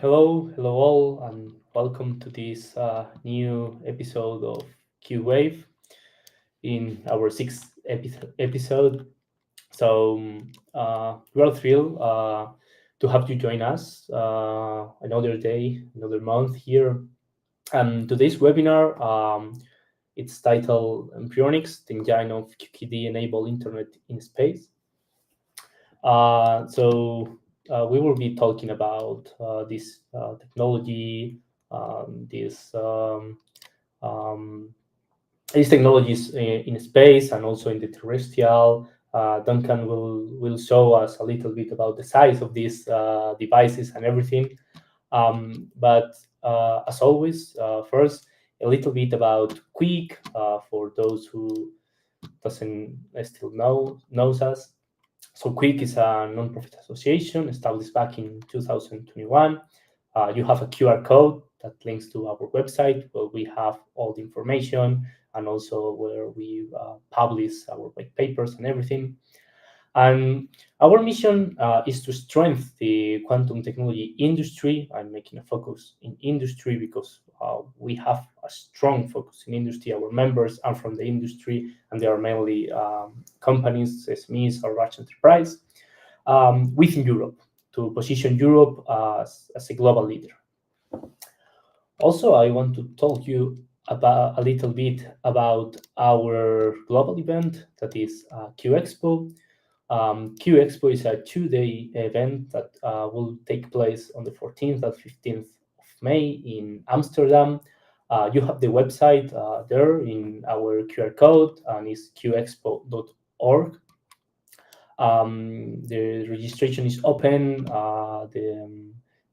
Hello all, and welcome to this new episode of QWave in our sixth episode. We're thrilled to have you join us another day, another month here. And today's webinar, it's titled MBRYONICS, the engine of QKD-enabled Internet in space. We will be talking about this technology, um, this um, um, these technologies in space and also in the terrestrial. Duncan will show us a little bit about the size of these devices and everything. But as always, first a little bit about Quick for those who doesn't still knows us. So Quick is a non-profit association established back in 2021. You have a QR code that links to our website where we have all the information and also where we publish our white papers and everything. And our mission is to strengthen the quantum technology industry. I'm making a focus in industry because we have a strong focus in industry. Our members are from the industry, and they are mainly companies, SMEs, or large enterprise within Europe to position Europe as a global leader. Also, I want to talk you about a little bit about our global event that is QExpo. QExpo is a 2-day event that will take place on the 14th and 15th of May in Amsterdam. You have the website there in our QR code, and it's qexpo.org. The registration is open.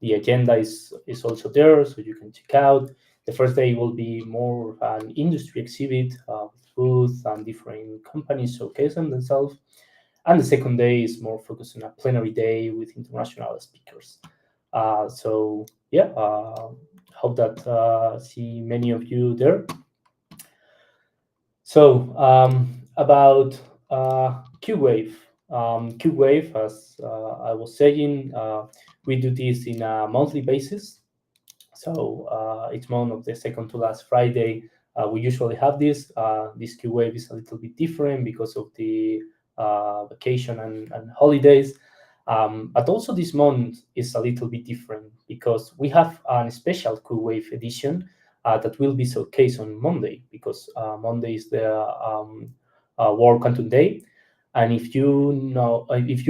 The agenda is also there, so you can check out. The first day will be more of an industry exhibit with booths and different companies showcasing themselves. And the second day is more focused on a plenary day with international speakers. Hope that see many of you there. So about QWave. QWave, as I was saying, we do this in a monthly basis. So each month of the second to last Friday, we usually have this. This QWave is a little bit different because of the vacation and holidays. But also this month is a little bit different because we have a special QWave edition that will be showcased on Monday, because Monday is the World Quantum Day. And if you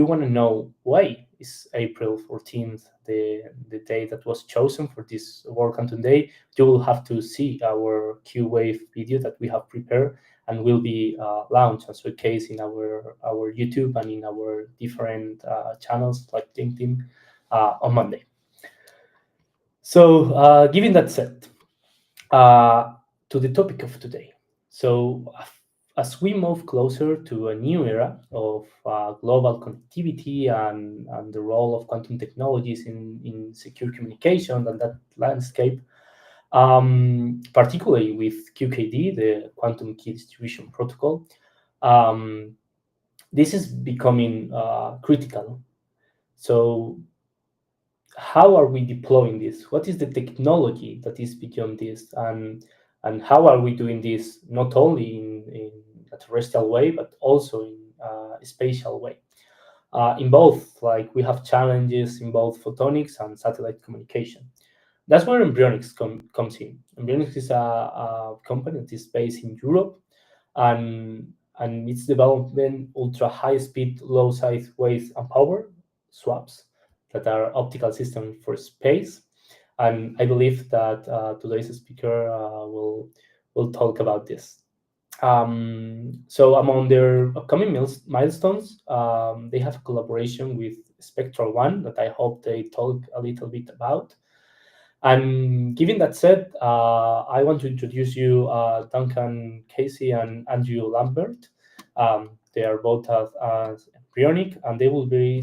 want to know why is April 14th the day that was chosen for this World Quantum Day, you will have to see our QWave video that we have prepared and will be launched and showcased in our YouTube and in our different channels like LinkedIn on Monday. So given that said, to the topic of today. So as we move closer to a new era of global connectivity and the role of quantum technologies in secure communication and that landscape, particularly with QKD, the Quantum Key Distribution Protocol, this is becoming critical. So how are we deploying this? What is the technology that is beyond this? And how are we doing this not only in a terrestrial way, but also in a spatial way? In both, like we have challenges in both photonics and satellite communication. That's where MBRYONICS comes in. MBRYONICS is a company that is based in Europe, and it's developing ultra high speed, low side weight and power swaps that are optical systems for space. And I believe that today's speaker will talk about this. So among their upcoming milestones, they have a collaboration with Spectral One that I hope they talk a little bit about. And given that said, I want to introduce you Duncan Casey and Andrew Lambert. They are both as embryonic, and they will be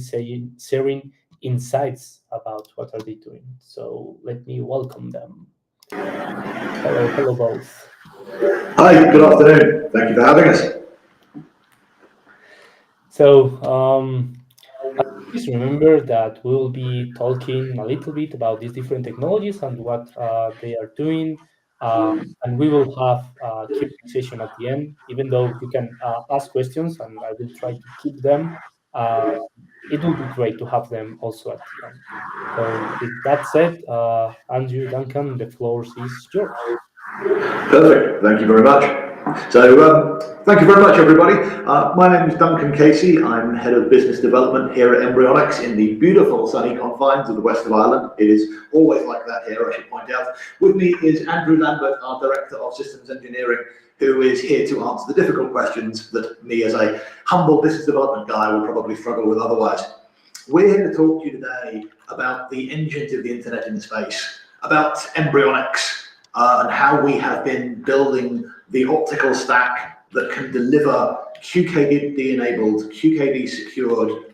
sharing insights about what are they doing. So let me welcome them. Hello both. Hi, good afternoon. Thank you for having us. So Please remember that we will be talking a little bit about these different technologies and what they are doing. And we will have a Q&A session at the end, even though you can ask questions and I will try to keep them. It will be great to have them also at the end. So with that said, Andrew, Duncan, the floor is yours. Perfect. Thank you very much. So, thank you very much, everybody. My name is Duncan Casey. I'm Head of Business Development here at MBRYONICS in the beautiful sunny confines of the west of Ireland. It is always like that here, I should point out. With me is Andrew Lambert, our Director of Systems Engineering, who is here to answer the difficult questions that me as a humble business development guy would probably struggle with otherwise. We're here to talk to you today about the engines of the internet in space, about MBRYONICS, and how we have been building the optical stack that can deliver QKD-enabled, QKD-secured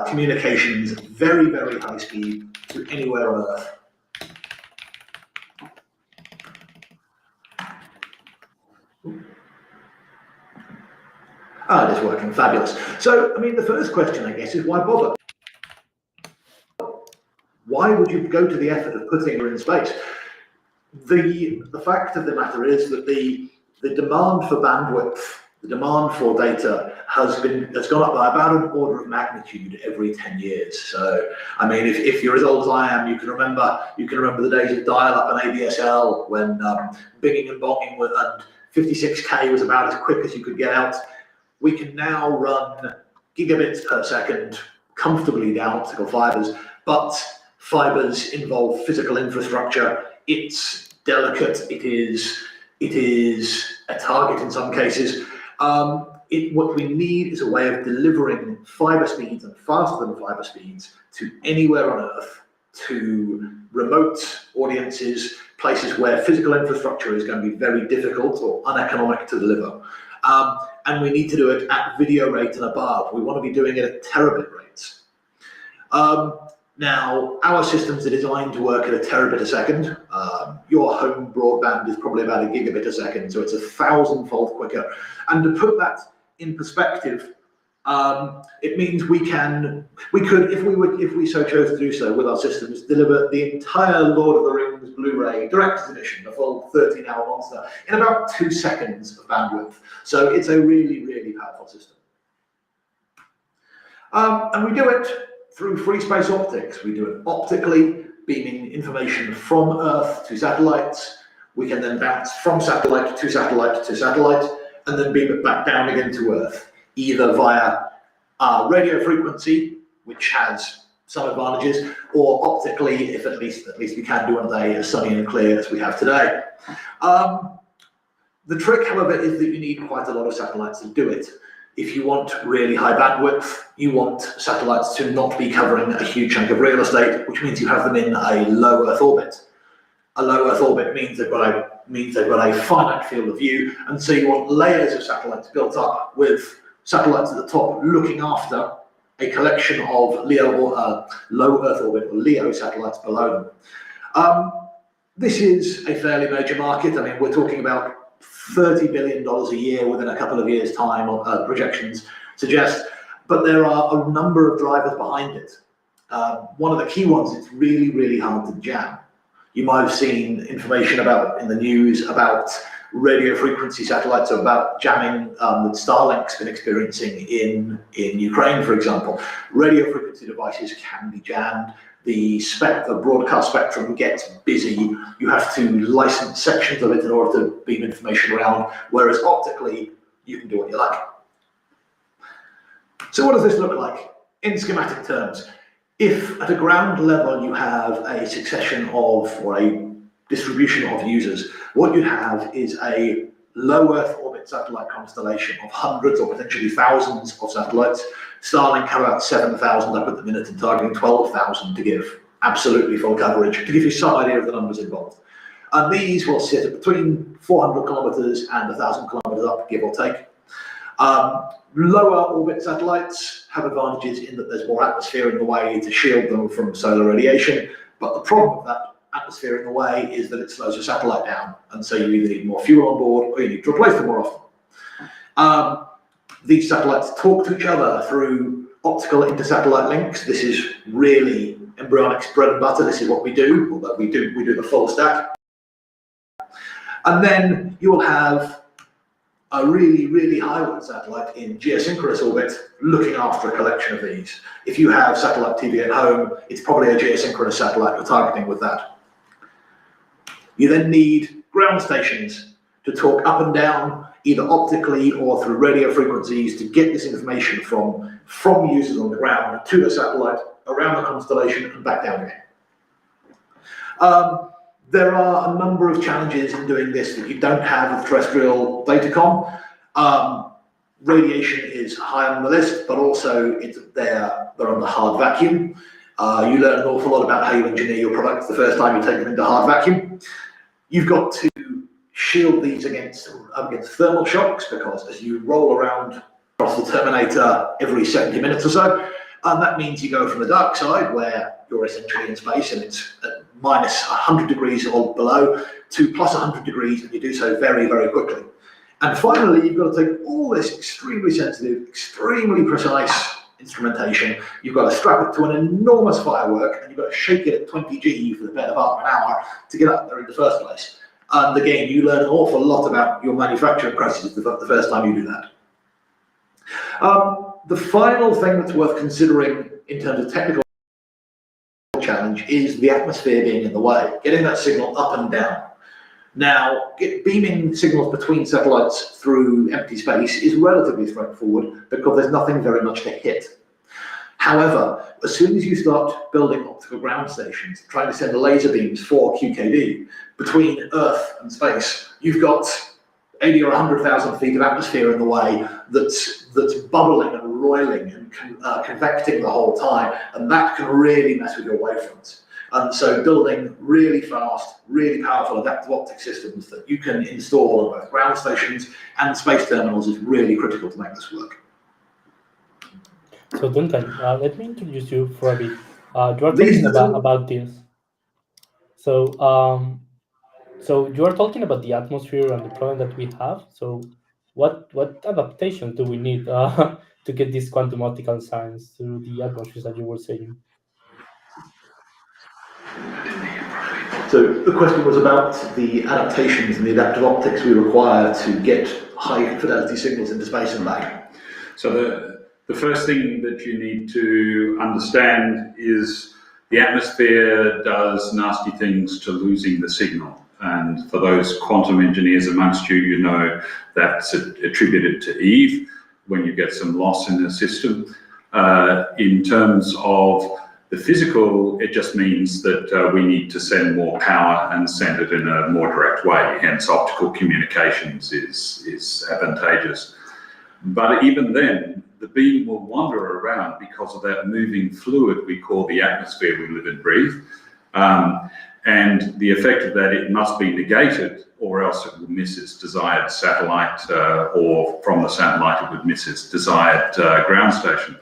communications very, very high speed to anywhere on Earth. It is working, fabulous. So, I mean, the first question, I guess, is why bother? Why would you go to the effort of putting her in space? The fact of the matter is that the demand for bandwidth, the demand for data has gone up by about an order of magnitude every 10 years. So, I mean, if you're as old as I am, you can remember the days of dial-up and ADSL when binging and bonging and 56K was about as quick as you could get out. We can now run gigabits per second comfortably down optical fibers, but fibers involve physical infrastructure. It's delicate. It is a target in some cases. What we need is a way of delivering fiber speeds and faster than fiber speeds to anywhere on Earth, to remote audiences, places where physical infrastructure is going to be very difficult or uneconomic to deliver. And we need to do it at video rate and above. We want to be doing it at terabit rates. Now, our systems are designed to work at a terabit a second. Your home broadband is probably about a gigabit a second, so it's 1,000-fold quicker. And to put that in perspective, it means we could, if we so chose to do so with our systems, deliver the entire Lord of the Rings Blu-ray director's edition, the full 13-hour monster, in about 2 seconds of bandwidth. So it's a really, really powerful system. And we do it through free space optics. We do it optically, beaming information from Earth to satellites. We can then bounce from satellite to satellite to satellite, and then beam it back down again to Earth, either via radio frequency, which has some advantages, or optically, if at least we can do on a day as sunny and clear as we have today. The trick, however, is that you need quite a lot of satellites to do it. If you want really high bandwidth, you want satellites to not be covering a huge chunk of real estate, which means you have them in a low Earth orbit. A low Earth orbit means they've got a finite field of view, and so you want layers of satellites built up with satellites at the top looking after a collection of low Earth orbit or LEO satellites below them. This is a fairly major market. I mean, we're talking about $30 billion a year within a couple of years' time, projections suggest, but there are a number of drivers behind it. One of the key ones, it's really, really hard to jam. You might have seen information in the news about radio frequency satellites, about jamming that Starlink's been experiencing in Ukraine, for example. Radio frequency devices can be jammed. The broadcast spectrum gets busy. You have to license sections of it in order to beam information around, whereas optically, you can do what you like. So what does this look like in schematic terms? If at a ground level you have a succession of, or a distribution of users, what you have is a low Earth orbit satellite constellation of hundreds or potentially thousands of satellites. Starlink have about 7,000 up at the minute and targeting 12,000 to give absolutely full coverage, to give you some idea of the numbers involved. And these will sit at between 400 kilometers and 1,000 kilometers up, give or take. Lower orbit satellites have advantages in that there's more atmosphere in the way to shield them from solar radiation, but the problem with that atmosphere in the way is that it slows your satellite down, and so you either need more fuel on board or you need to replace them more often. These satellites talk to each other through optical inter-satellite links. This is really MBRYONICS bread and butter. This is what we do, although we do the full stack. And then you will have a really, really high-orbit satellite in geosynchronous orbit looking after a collection of these. If you have satellite TV at home, it's probably a geosynchronous satellite you're targeting with that. You then need ground stations to talk up and down, either optically or through radio frequencies, to get this information from users on the ground to the satellite, around the constellation, and back down again. There are a number of challenges in doing this that you don't have with terrestrial datacom. Radiation is high on the list, but also they're under hard vacuum. You learn an awful lot about how you engineer your products the first time you take them into hard vacuum. You've got to shield these against thermal shocks, because as you roll around across the Terminator every 70 minutes or so, and that means you go from the dark side, where you're essentially in space and it's at minus 100 degrees or below, to plus 100 degrees, and you do so very, very quickly. And finally, you've got to take all this extremely sensitive, extremely precise instrumentation, you've got to strap it to an enormous firework, and you've got to shake it at 20 G for the better part of an hour to get up there in the first place. And again, you learn an awful lot about your manufacturing processes the first time you do that. The final thing that's worth considering in terms of technical challenge is the atmosphere being in the way, getting that signal up and down. Now, beaming signals between satellites through empty space is relatively straightforward because there's nothing very much to hit. However, as soon as you start building optical ground stations, trying to send laser beams for QKD between Earth and space, you've got 80 or 100,000 feet of atmosphere in the way that's bubbling and roiling and convecting the whole time, and that can really mess with your wavefronts. And so building really fast, really powerful adaptive optic systems that you can install on both ground stations and space terminals is really critical to make this work. So Duncan, let me introduce you for a bit. You are talking about this. So you are talking about the atmosphere and the problem that we have. So what adaptation do we need to get this quantum optical science through the atmosphere that you were saying? So the question was about the adaptations and the adaptive optics we require to get high fidelity signals into space and back. So the first thing that you need to understand is the atmosphere does nasty things to losing the signal. And for those quantum engineers amongst you, you know that's attributed to Eve when you get some loss in the system. In terms of the physical, it just means that we need to send more power and send it in a more direct way. Hence, optical communications is advantageous. But even then, the beam will wander around because of that moving fluid we call the atmosphere we live and breathe. And the effect of that, it must be negated, or else it will miss its desired satellite, or from the satellite it would miss its desired ground station.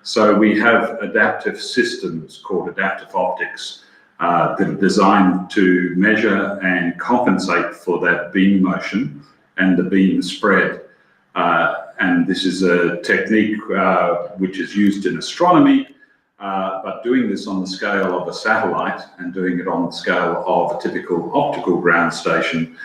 So we have adaptive systems called adaptive optics that are designed to measure and compensate for that beam motion and the beam spread. And this is a technique which is used in astronomy, but doing this on the scale of a satellite and doing it on the scale of a typical optical ground station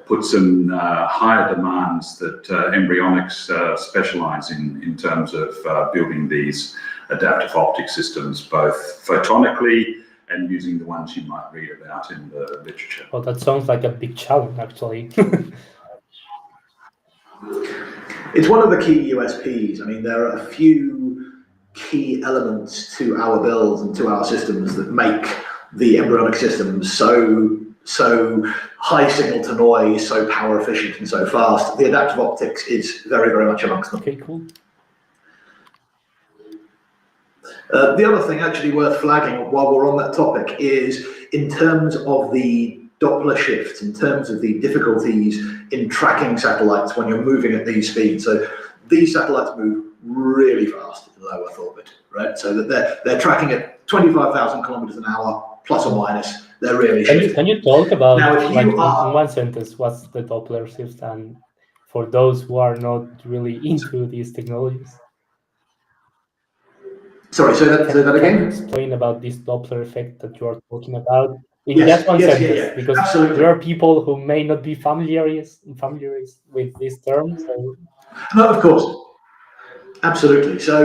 puts some higher demands that MBRYONICS specialize in terms of building these adaptive optic systems, both photonically and using the ones you might read about in the literature. Well, that sounds like a big challenge, actually. It's one of the key USPs. I mean, there are a few key elements to our builds and to our systems that make the MBRYONICS systems so high signal to noise, so power efficient and so fast. The adaptive optics is very, very much amongst them. Okay, cool. The other thing actually worth flagging while we're on that topic is in terms of the Doppler shifts, in terms of the difficulties in tracking satellites when you're moving at these speeds. So these satellites move really fast in low Earth orbit, right? So that they're tracking at 25,000 kilometers an hour, plus or minus. They're really shifting. Can you talk about, now, if like, you are, in one sentence, what's the Doppler shift and for those who are not really into these technologies? Sorry, say that Can you again? explain about this Doppler effect that you are talking about in Yes, just one yes, sentence? yeah, Because absolutely. there are people who may not be familiar with this term. So No, of course, absolutely. So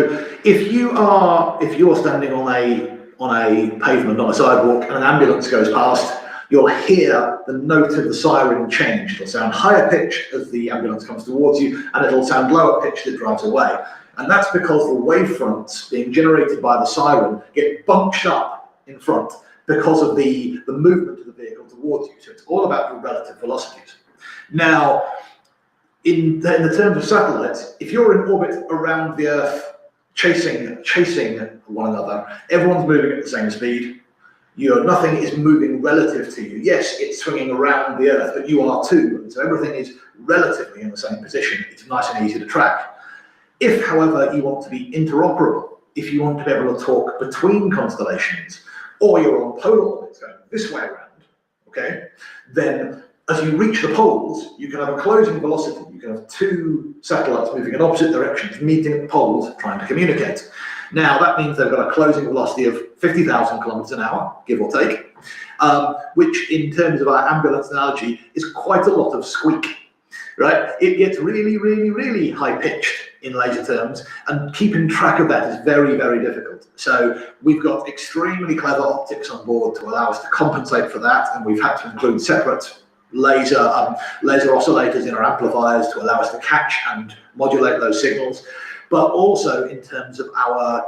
if you're standing on a pavement, not a sidewalk, and an ambulance goes past, you'll hear the note of the siren change. It'll sound higher pitch as the ambulance comes towards you, and it'll sound lower pitch as it drives away. And that's because the wavefronts being generated by the siren get bunched up in front because of the movement of the vehicle towards you. So it's all about your relative velocities. Now, in the terms of satellites, if you're in orbit around the Earth chasing one another, everyone's moving at the same speed. Nothing is moving relative to you. Yes, it's swinging around the Earth, but you are too. And so everything is relatively in the same position. It's nice and easy to track. If, however, you want to be interoperable, if you want to be able to talk between constellations, or you're on polar orbits going this way around, okay, then as you reach the poles, you can have a closing velocity. You can have two satellites moving in opposite directions, meeting at the poles, trying to communicate. Now, that means they've got a closing velocity of 50,000 kilometers an hour, give or take, which in terms of our ambulance analogy is quite a lot of squeak, right? It gets really, really, really high-pitched in laser terms, and keeping track of that is very, very difficult. So we've got extremely clever optics on board to allow us to compensate for that, and we've had to include separate laser oscillators in our amplifiers to allow us to catch and modulate those signals. But also in terms of our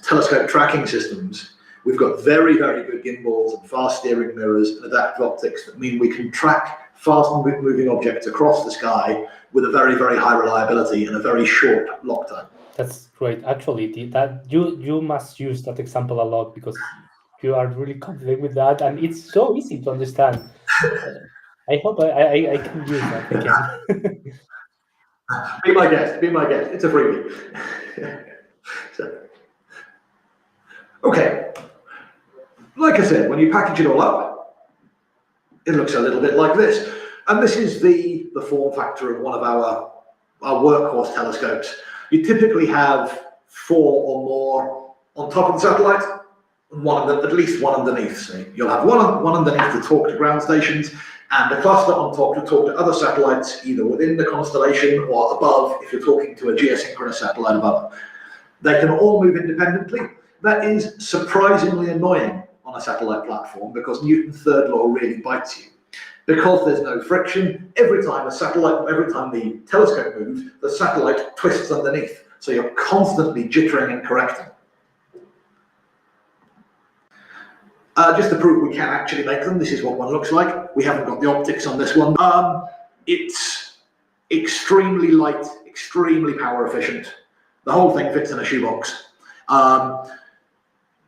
telescope tracking systems, we've got very, very good gimbals and fast steering mirrors and adaptive optics that mean we can track fast moving objects across the sky with a very, very high reliability and a very short lock time. that's great. Actually, that you must use that example a lot because you are really confident with that, and it's so easy to understand. I hope I can use that again. Be my guest, be my guest. It's a freebie. So, okay. Like I said, when you package it all up, it looks a little bit like this. And this is the form factor of one of our workhorse telescopes. You typically have 4 or more on top of the satellite, and at least one underneath. So you'll have one underneath to talk to ground stations, and a cluster on top to talk to other satellites, either within the constellation or above, if you're talking to a geosynchronous satellite above. They can all move independently. That is surprisingly annoying on a satellite platform because Newton's third law really bites you. Because there's no friction, every time the telescope moves, the satellite twists underneath. So you're constantly jittering and correcting. Just to prove we can actually make them, this is what one looks like. We haven't got the optics on this one. It's extremely light, extremely power efficient. The whole thing fits in a shoebox.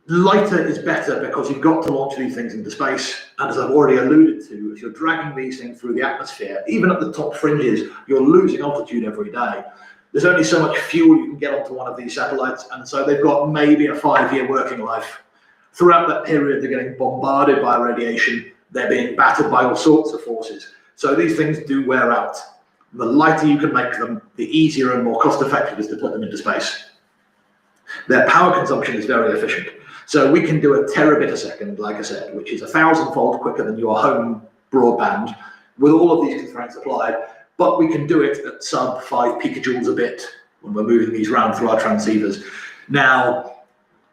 Lighter is better because you've got to launch these things into space. And as I've already alluded to, as you're dragging these things through the atmosphere, even at the top fringes, you're losing altitude every day. There's only so much fuel you can get onto one of these satellites, and so they've got maybe a 5-year working life. Throughout that period, they're getting bombarded by radiation. They're being battered by all sorts of forces. So these things do wear out. The lighter you can make them, the easier and more cost-effective it is to put them into space. Their power consumption is very efficient. So we can do a terabit a second, like I said, which is 1,000-fold quicker than your home broadband with all of these constraints applied, but we can do it at sub 5 picojoules a bit when we're moving these around through our transceivers. Now,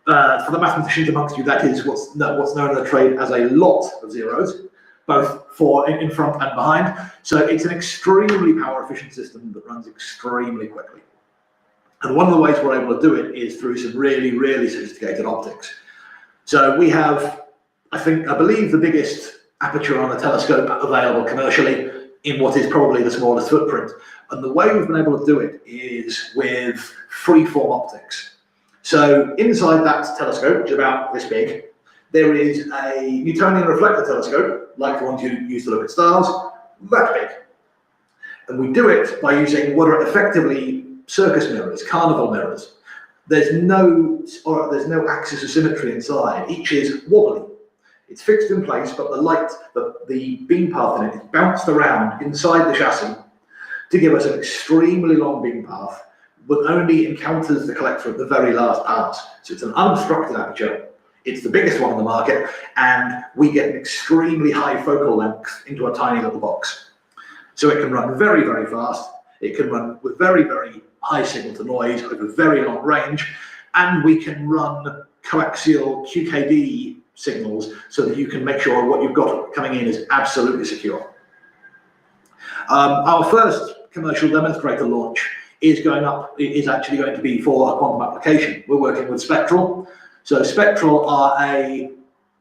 for the mathematicians amongst you, that is what's known in the trade as a lot of zeros, both for in front and behind. So it's an extremely power efficient system that runs extremely quickly. And one of the ways we're able to do it is through some really, really sophisticated optics. So we have, I believe, the biggest aperture on a telescope available commercially in what is probably the smallest footprint. And the way we've been able to do it is with freeform optics. So inside that telescope, which is about this big, there is a Newtonian reflector telescope, like the ones you use to look at stars, that big. And we do it by using what are effectively circus mirrors, carnival mirrors. There's no axis of symmetry inside. Each is wobbly. It's fixed in place, but the light, the beam path in it is bounced around inside the chassis to give us an extremely long beam path, but only encounters the collector at the very last pass. So it's an unobstructed aperture. It's the biggest one on the market, and we get an extremely high focal length into a tiny little box. So it can run very, very fast. It can run with very, very high signal to noise over very long range, and we can run coaxial QKD signals so that you can make sure what you've got coming in is absolutely secure. Our first commercial demonstrator launch is actually going to be for a quantum application. We're working with Spectral. So Spectral are a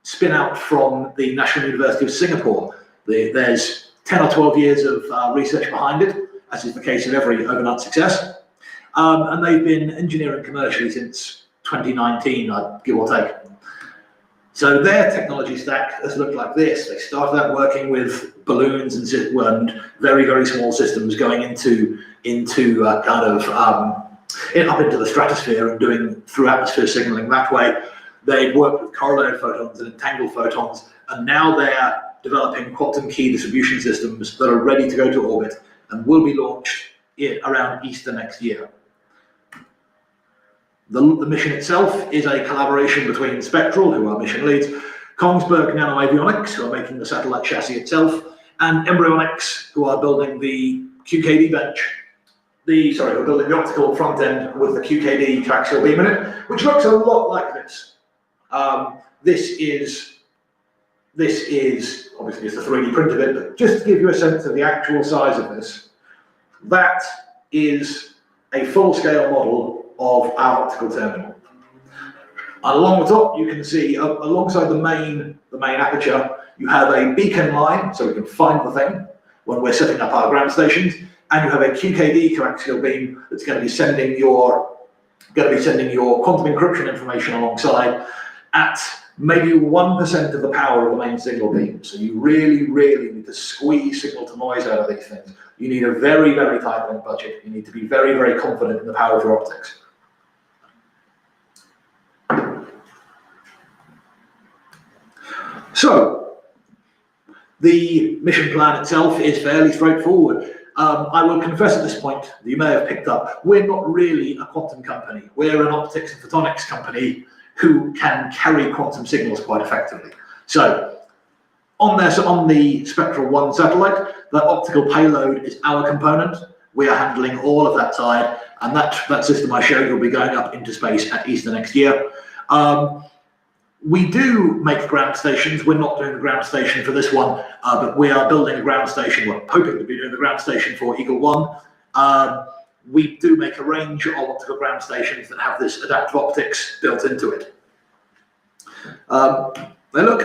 spin out from the National University of Singapore. There's 10 or 12 years of research behind it, as is the case of every overnight success. And they've been engineering commercially since 2019, give or take. So their technology stack has looked like this. They started out working with balloons and very, very small systems going up into the stratosphere and doing through atmosphere signaling that way. They've worked with correlated photons and entangled photons, and now they're developing quantum key distribution systems that are ready to go to orbit and will be launched around Easter next year. The mission itself is a collaboration between Spectral, who are mission leads, Kongsberg NanoAvionics, who are making the satellite chassis itself, and MBRYONICS, who are building the QKD bench. Who are building the optical front end with the QKD coaxial beam in it, which looks a lot like this. This is obviously just a 3D print of it, but just to give you a sense of the actual size of this, that is a full-scale model of our optical terminal. And along the top, you can see alongside the main aperture, you have a beacon line, so we can find the thing when we're setting up our ground stations, and you have a QKD coaxial beam that's going to be sending your quantum encryption information alongside at maybe 1% of the power of the main signal beam. So you really, really need to squeeze signal to noise out of these things. You need a very, very tight link budget. You need to be very, very confident in the power of your optics. So, the mission plan itself is fairly straightforward. I will confess at this point, you may have picked up, we're not really a quantum company. We're an optics and photonics company who can carry quantum signals quite effectively. So, on the Spectral 1 satellite, the optical payload is our component. We are handling all of that side, and that system I showed will be going up into space at Easter next year. We do make ground stations. We're not doing the ground station for this one, but we are building a ground station. We're hoping to be doing the ground station for Eagle 1. We do make a range of optical ground stations that have this adaptive optics built into it. They look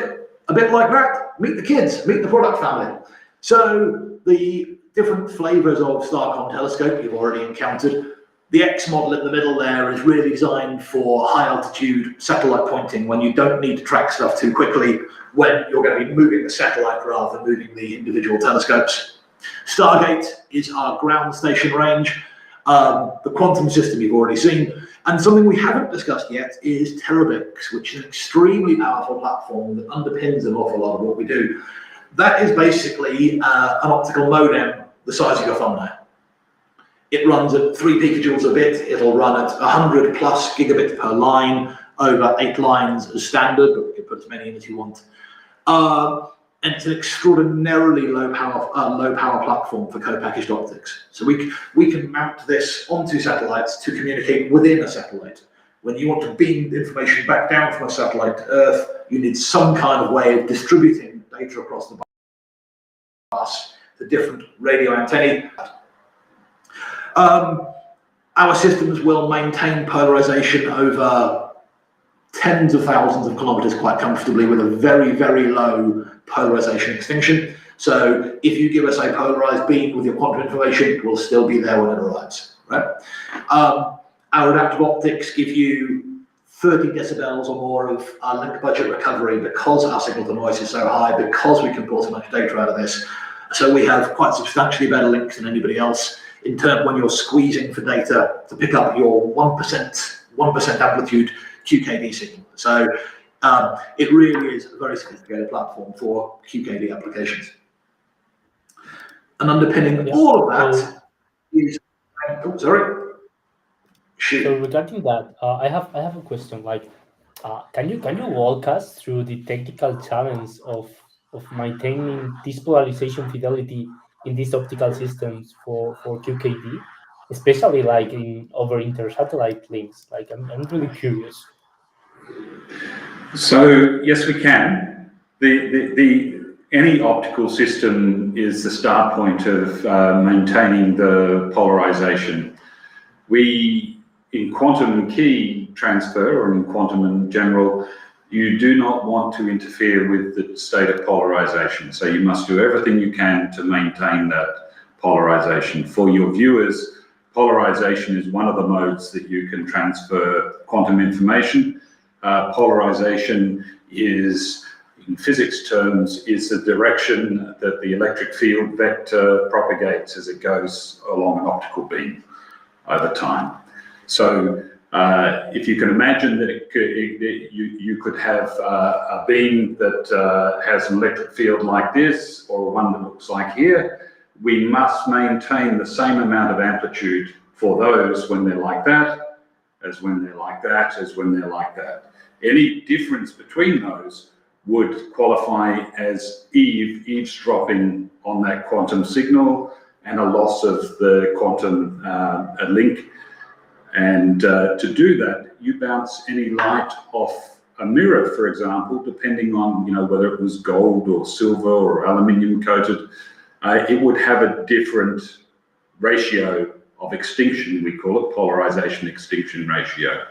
a bit like that. Meet the kids, meet the product family. So the different flavors of Starcom telescope you've already encountered. The X model in the middle there is really designed for high altitude satellite pointing when you don't need to track stuff too quickly, when you're going to be moving the satellite rather than moving the individual telescopes. Stargate is our ground station range. The quantum system you've already seen. And something we haven't discussed yet is Terabix, which is an extremely powerful platform that underpins an awful lot of what we do. That is basically an optical modem the size of your thumbnail. It runs at 3 picojoules a bit. It'll run at 100 plus gigabits per line over 8 lines as standard, but we can put as many in as you want. And it's an extraordinarily low power platform for co-packaged optics. So we can mount this onto satellites to communicate within a satellite. When you want to beam information back down from a satellite to Earth, you need some kind of way of distributing data across the bus to different radio antennae. Our systems will maintain polarization over tens of thousands of kilometers quite comfortably with a very, very low polarization extinction. So if you give us a polarized beam with your quantum information, it will still be there when it arrives, right? Our adaptive optics give you 30 decibels or more of link budget recovery because our signal to noise is so high, because we can pull so much data out of this. So we have quite substantially better links than anybody else in terms when you're squeezing for data to pick up your 1% amplitude QKD signal. So it really is a very sophisticated platform for QKD applications. And underpinning all of that is, oh, sorry. Shoot. So regarding that, I have a question. Like, can you walk us through the technical challenge of maintaining this polarization fidelity in these optical systems for QKD, especially like in over inter-satellite links? Like, I'm really curious. So yes, we can. Any optical system is the start point of maintaining the polarization. In quantum key transfer, or in quantum in general, you do not want to interfere with the state of polarization. So you must do everything you can to maintain that polarization. For your viewers, polarization is one of the modes that you can transfer quantum information. Polarization is, in physics terms, is the direction that the electric field vector propagates as it goes along an optical beam over time. So if you can imagine that you could have a beam that has an electric field like this, or one that looks like here, we must maintain the same amount of amplitude for those when they're like that, as when they're like that, as when they're like that. Any difference between those would qualify as eavesdropping on that quantum signal and a loss of the quantum link. And to do that, you bounce any light off a mirror, for example, depending on whether it was gold or silver or aluminium coated. It would have a different ratio of extinction. We call it polarization extinction ratio.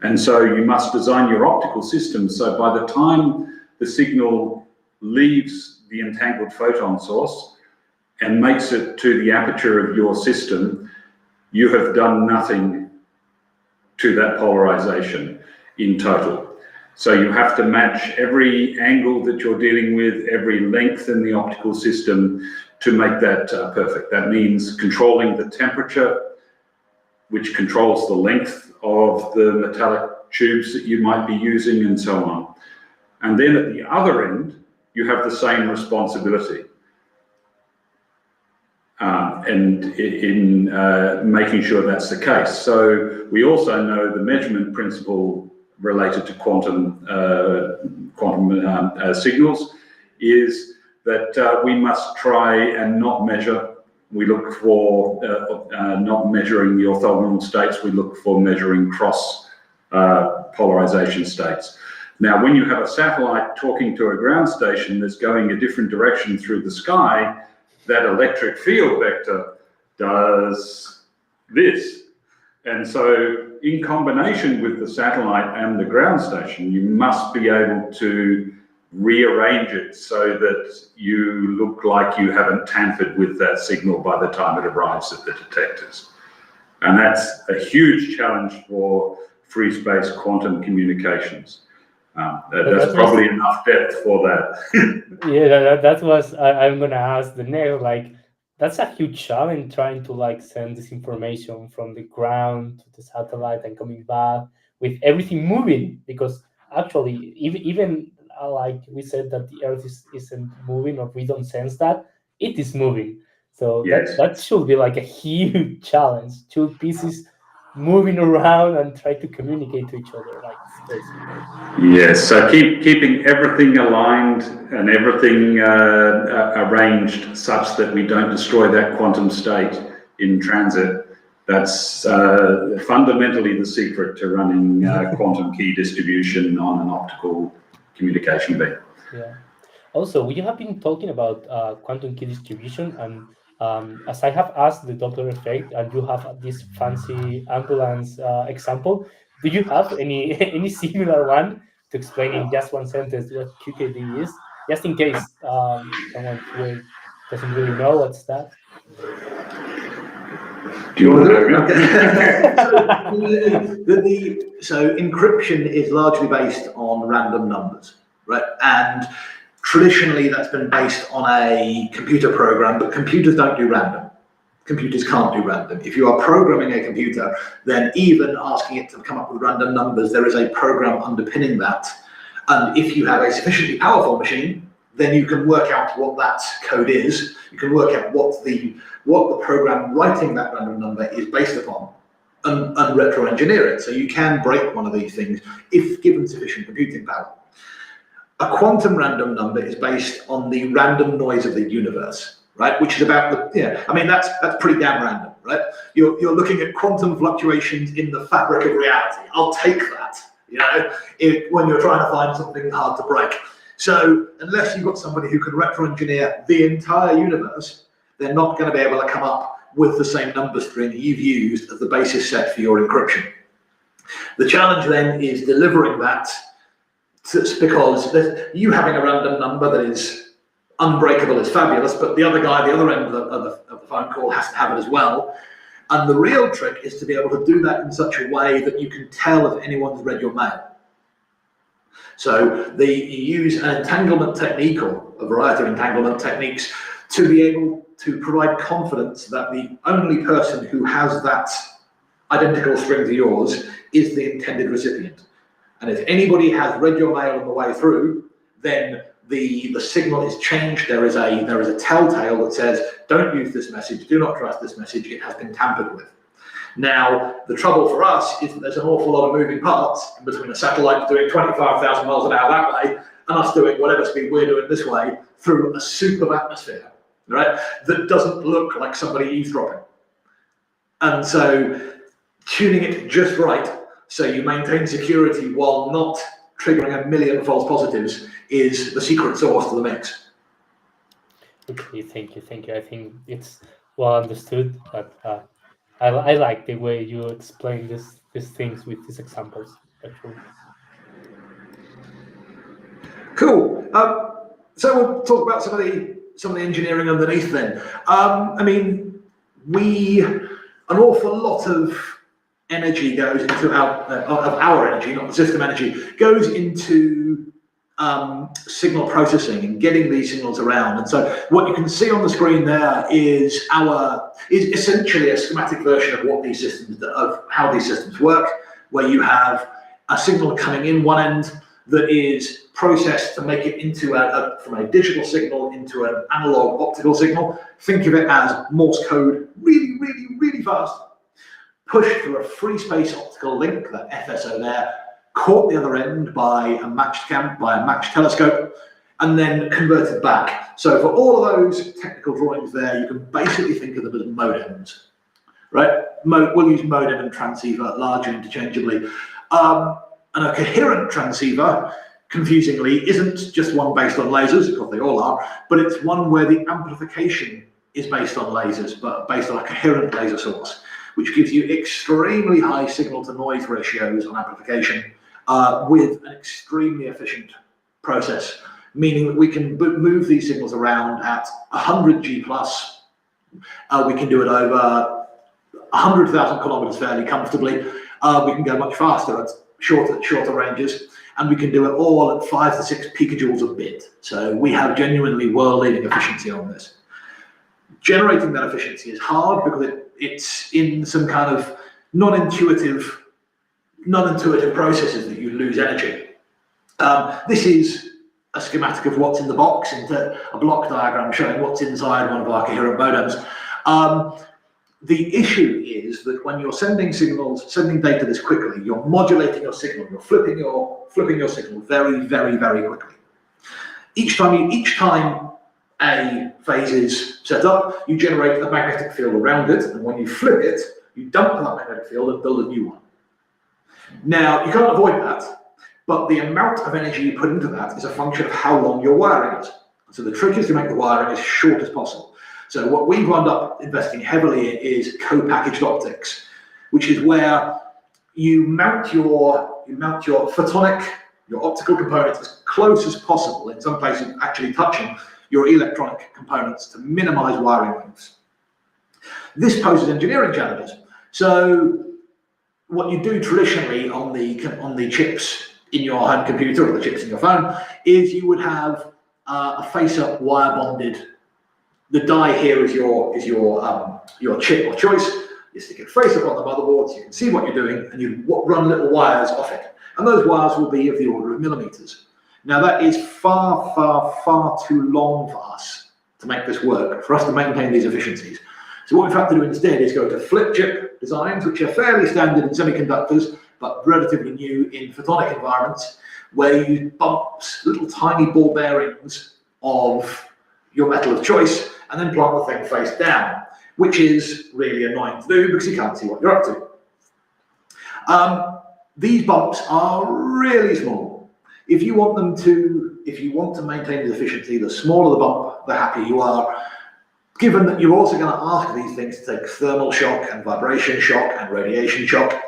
And so you must design your optical system so by the time the signal leaves the entangled photon source and makes it to the aperture of your system, you have done nothing to that polarization in total. So you have to match every angle that you're dealing with, every length in the optical system to make that perfect. That means controlling the temperature, which controls the length of the metallic tubes that you might be using, and so on. And then at the other end, you have the same responsibility. And in making sure that's the case. So we also know the measurement principle related to quantum signals is that we must try and not measure. We look for not measuring the orthogonal states, we look for measuring cross polarization states. Now, when you have a satellite talking to a ground station that's going a different direction through the sky, that electric field vector does this. And so in combination with the satellite and the ground station, you must be able to rearrange it so that you look like you haven't tampered with that signal by the time it arrives at the detectors. And that's a huge challenge for free space quantum communications. That's probably enough depth for that. Yeah, that was I'm gonna ask the next. Like, that's a huge challenge trying to like send this information from the ground to the satellite and coming back with everything moving, because actually even like we said that the Earth isn't moving, or we don't sense that it is moving. So Yes. that should be like a huge challenge. Two pieces moving around and try to communicate to each other. Like, it's crazy. Yes, so keeping everything aligned and everything arranged such that we don't destroy that quantum state in transit. That's fundamentally the secret to running quantum key distribution on an optical communication beam. Yeah. Also, we have been talking about quantum key distribution, and as I have asked the Doppler effect, and you have this fancy ambulance example, do you have any similar one to explain in just one sentence what QKD is, just in case someone here doesn't really know what's that? Do you want to do it? So encryption is largely based on random numbers, right? And traditionally that's been based on a computer program, but computers don't do random. Computers can't do random. If you are programming a computer, then even asking it to come up with random numbers, there is a program underpinning that. And if you have a sufficiently powerful machine, then you can work out what that code is. You can work out what the program writing that random number is based upon, and retro-engineer it. So you can break one of these things if given sufficient computing power. A quantum random number is based on the random noise of the universe, right? Which is about that's pretty damn random, right? You're looking at quantum fluctuations in the fabric of reality. I'll take that, when you're trying to find something hard to break. So unless you've got somebody who can retro-engineer the entire universe, they're not going to be able to come up with the same number string you've used as the basis set for your encryption. The challenge then is delivering that, because you having a random number that is unbreakable is fabulous, but the other guy, the other end of the phone call, has to have it as well. And the real trick is to be able to do that in such a way that you can tell if anyone's read your mail. So you use an entanglement technique, or a variety of entanglement techniques, to be able to provide confidence that the only person who has that identical string to yours is the intended recipient. And if anybody has read your mail on the way through, then the signal is changed. There is a telltale that says, don't use this message, do not trust this message, it has been tampered with. Now, the trouble for us is that there's an awful lot of moving parts in between a satellite doing 25,000 miles an hour that way and us doing whatever speed we're doing this way through a soup of atmosphere, right? That doesn't look like somebody eavesdropping. And so tuning it just right so you maintain security while not triggering a million false positives is the secret sauce to the mix. Okay, thank you. I think it's well understood, but I like the way you explain these things with these examples, actually. Cool. So we'll talk about some of the engineering underneath then. An awful lot of energy goes into our energy, not the system energy, goes into signal processing and getting these signals around. And so what you can see on the screen there is essentially a schematic version of how these systems work, where you have a signal coming in one end that is processed to make it into from a digital signal into an analog optical signal. Think of it as Morse code, really, really, really fast, pushed through a free space optical link, that FSO there, caught the other end by a matched telescope, and then converted back. So for all of those technical drawings there, you can basically think of them as modems, right? We'll use modem and transceiver largely interchangeably. And a coherent transceiver, confusingly, isn't just one based on lasers, because they all are, but it's one where the amplification is based on lasers, but based on a coherent laser source, which gives you extremely high signal-to-noise ratios on amplification with an extremely efficient process, meaning that we can move these signals around at 100 G+. We can do it over 100,000 kilometers fairly comfortably. We can go much faster at shorter ranges, and we can do it all at 5 to 6 picojoules a bit. So we have genuinely world-leading efficiency on this. Generating that efficiency is hard because it's in some kind of non-intuitive processes that you lose energy. This is a schematic of what's in the box, into a block diagram showing what's inside one of our coherent modems. The issue is that when you're sending data this quickly, you're modulating your signal, you're flipping your signal very, very, very quickly. Each time a phase is set up, you generate a magnetic field around it, and when you flip it, you dump that magnetic field and build a new one. Now, you can't avoid that, but the amount of energy you put into that is a function of how long your wiring is. So the trick is to make the wiring as short as possible. So what we've wound up investing heavily in is co-packaged optics, which is where you mount your photonic, your optical components as close as possible, in some places actually touching your electronic components to minimize wiring lengths. This poses engineering challenges. So what you do traditionally on the chips in your home computer or the chips in your phone is you would have a face-up wire bonded. The die here is your chip of choice. You stick it face up on the motherboard so you can see what you're doing, and you run little wires off it. And those wires will be of the order of millimeters. Now that is far, far, far too long for us to make this work, for us to maintain these efficiencies. So what we've had to do instead is go to flip chip designs, which are fairly standard in semiconductors, but relatively new in photonic environments, where you use bumps, little tiny ball bearings of your metal of choice, and then plant the thing face down, which is really annoying to do because you can't see what you're up to. These bumps are really small. If you want to maintain the efficiency, the smaller the bump, the happier you are. Given that you're also going to ask these things to take thermal shock and vibration shock and radiation shock,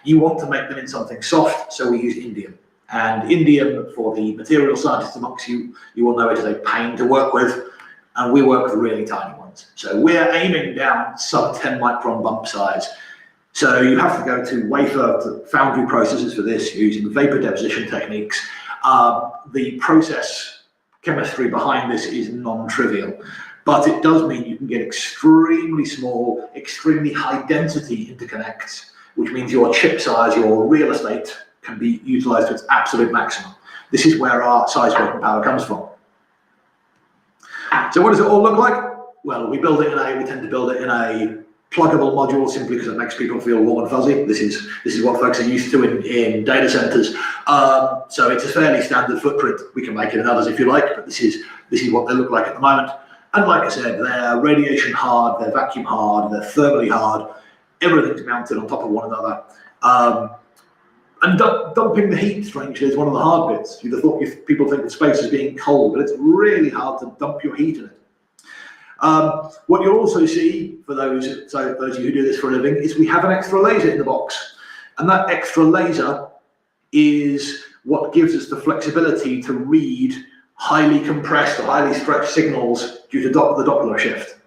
you want to make them in something soft, so we use indium. And indium, for the material scientists amongst you, you will know it is a pain to work with, and we work with really tiny ones. So we're aiming down sub 10 micron bump size. So you have to go to wafer to foundry processes for this using vapor deposition techniques. The process chemistry behind this is non-trivial, but it does mean you can get extremely small, extremely high density interconnects, which means your chip size, your real estate, can be utilized to its absolute maximum. This is where our size, weight, and power comes from. So what does it all look like? Well, we tend to build it in a pluggable module simply because it makes people feel warm and fuzzy. This is what folks are used to in data centers. So it's a fairly standard footprint. We can make it in others if you like, but this is what they look like at the moment. And like I said, they're radiation hard, they're vacuum hard, they're thermally hard. Everything's mounted on top of one another. And dumping the heat, strangely, is one of the hard bits. You'd have thought people think of space as being cold, but it's really hard to dump your heat in it. What you'll also see, for those of you who do this for a living, is we have an extra laser in the box. And that extra laser is what gives us the flexibility to read highly compressed or highly stretched signals due to the Doppler shift.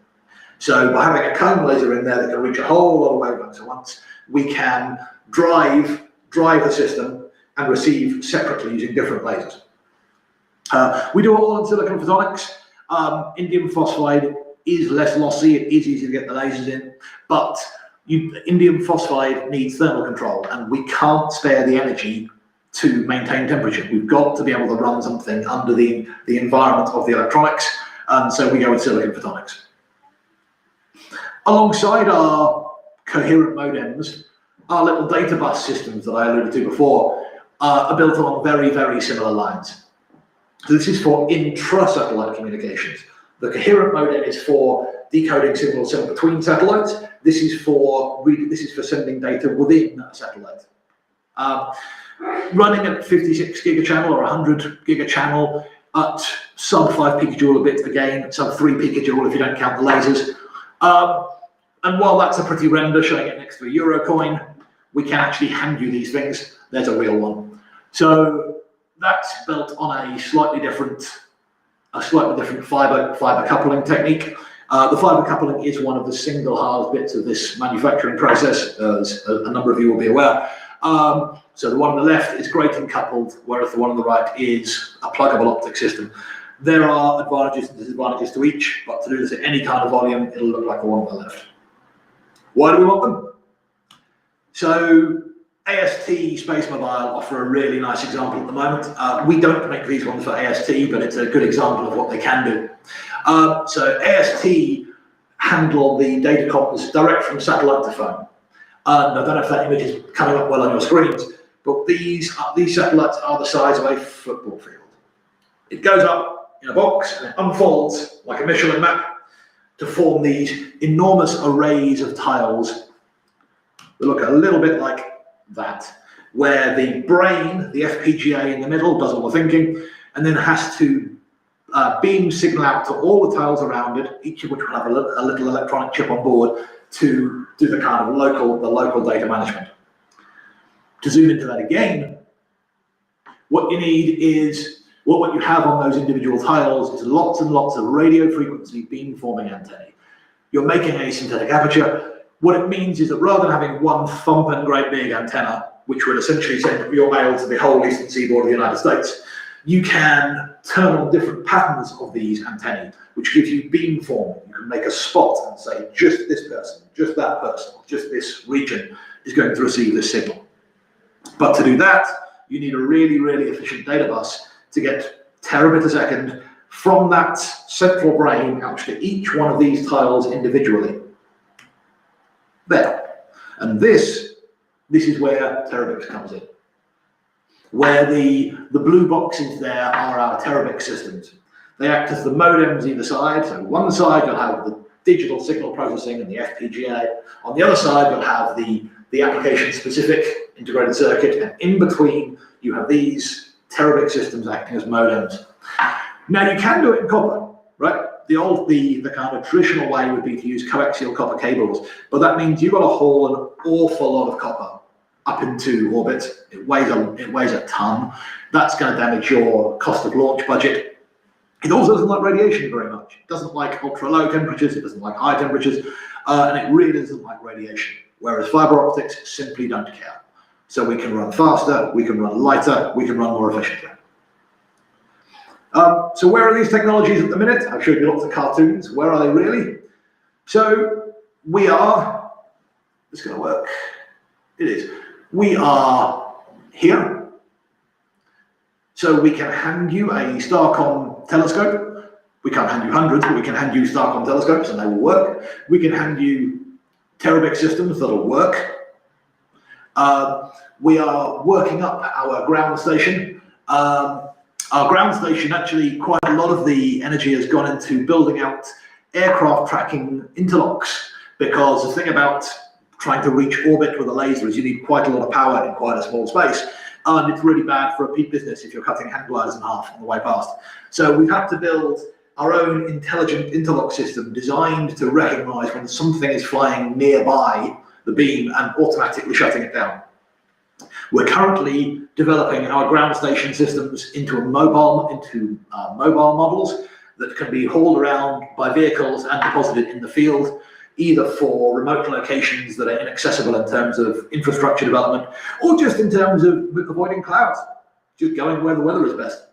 So by having a cone laser in there that can reach a whole lot of wavelengths at once, we can drive the system and receive separately using different lasers. We do it all in silicon photonics. Indium phosphide is less lossy, it is easy to get the lasers in, but indium phosphide needs thermal control, and we can't spare the energy to maintain temperature. We've got to be able to run something under the environment of the electronics, and so we go with silicon photonics. Alongside our coherent modems, our little data bus systems that I alluded to before are built along very, very similar lines. So this is for intra-satellite communications. The coherent modem is for decoding signals sent between satellites. This is for sending data within a satellite. Running at 56 gigachannel or 100 gigachannel at sub 5 picojoule a bit, again, sub 3 picojoule if you don't count the lasers. And while that's a pretty render showing it next to a euro coin, we can actually hand you these things. There's a real one. So that's built on a slightly different fiber coupling technique. The fiber coupling is one of the single hardest bits of this manufacturing process, as a number of you will be aware. So the one on the left is grating coupled, whereas the one on the right is a pluggable optic system. There are advantages and disadvantages to each, but to do this at any kind of volume, it'll look like the one on the left. Why do we want them? So AST Space Mobile offer a really nice example at the moment. We don't make these ones for AST, but it's a good example of what they can do. So AST handle the data copies direct from satellite to phone. I don't know if that image is coming up well on your screens, but these satellites are the size of a football field. It goes up in a box and it unfolds like a Michelin map to form these enormous arrays of tiles that look a little bit like that, where the brain, the FPGA in the middle, does all the thinking, and then has to beam signal out to all the tiles around it, each of which will have a little electronic chip on board to do the kind of local data management. To zoom into that again, what you need is, what you have on those individual tiles is lots and lots of radio frequency beamforming antennae. You're making a synthetic aperture. What it means is that rather than having one thumping great big antenna, which would essentially send your mail to the whole eastern seaboard of the United States, you can turn on different patterns of these antennae, which gives you beamforming. You can make a spot and say, just this person, just that person, just this region is going to receive this signal. But to do that, you need a really, really efficient data bus, to get terabit a second from that central brain out to each one of these tiles individually. There. And this is where terabits comes in. Where the blue boxes there are our terabit systems. They act as the modems either side. So one side you'll have the digital signal processing and the FPGA. On the other side you'll have the application-specific integrated circuit, and in between you have these terabit systems acting as modems. Now you can do it in copper, right? The kind of traditional way would be to use coaxial copper cables, but that means you've got to haul an awful lot of copper up into orbit. It weighs a ton. That's going to damage your cost of launch budget. It also doesn't like radiation very much. It doesn't like ultra low temperatures. It doesn't like high temperatures, and it really doesn't like radiation. Whereas fiber optics simply don't care. So we can run faster, we can run lighter, we can run more efficiently. So where are these technologies at the minute? I've showed you lots of cartoons. Where are they really? So we are, it's going to work. It is. We are here. So we can hand you a Starcom telescope. We can't hand you hundreds, but we can hand you Starcom telescopes and they will work. We can hand you terabit systems that'll work. We are working up our ground station. Our ground station, actually, quite a lot of the energy has gone into building out aircraft tracking interlocks, because the thing about trying to reach orbit with a laser is you need quite a lot of power in quite a small space, and it's really bad for a peak business if you're cutting hang gliders in half on the way past. So we've had to build our own intelligent interlock system designed to recognize when something is flying nearby the beam and automatically shutting it down. We're currently developing our ground station systems into mobile models that can be hauled around by vehicles and deposited in the field, either for remote locations that are inaccessible in terms of infrastructure development, or just in terms of avoiding clouds, just going where the weather is best.